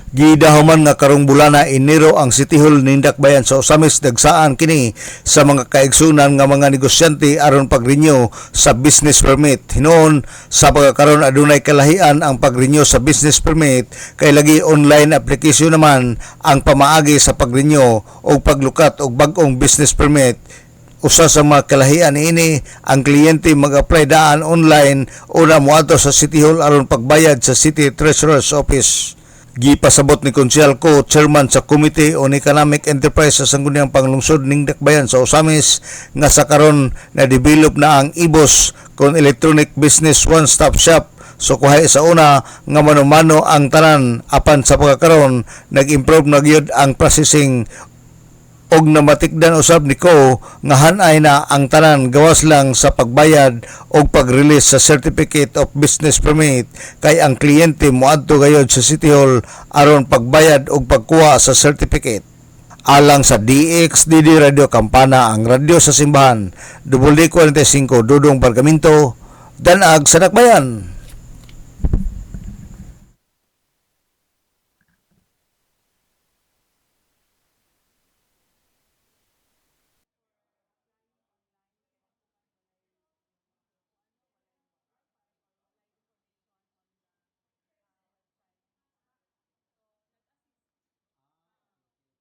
Gidahuman nga karong bulana Enero ang City Hall ning Dakbayan sa Osamis dagsaan kini sa mga kaigsunan nga mga negosyante aron pag-renew sa business permit. Hinuon sa pagkakaroon adunay kalahian ang pag-renew sa business permit kay lagi online application naman ang pamaagi sa pag-renew o paglukat og bag-ong business permit. Usa sa mga kalahian ini ang kliyente mag-apply daan online o na moadto sa City Hall aron pagbayad sa City Treasurer's Office. Gipasabot ni Konsyal Ko, Chairman sa Committee on Economic Enterprise sa Sangguniang Panglungsod ning Dakbayan sa Osamis nga sa karon na develop na ang IBOS kon Electronic Business One Stop Shop. So kuhay sa una nga mano-mano ang tanan apan sa pagkakaroon nag-improve na gyud ang processing og namatikdan usab ni Ko nga hanay na ang tanan gawas lang sa pagbayad og pag-release sa Certificate of Business Permit kay ang kliyente moadto gayud sa City Hall aron pagbayad og pagkuha sa certificate. Alang sa DXDD Radio Kampana, ang radyo sa simbahan, WD45 Dudong Bargamento, Danag sa Dakbayan.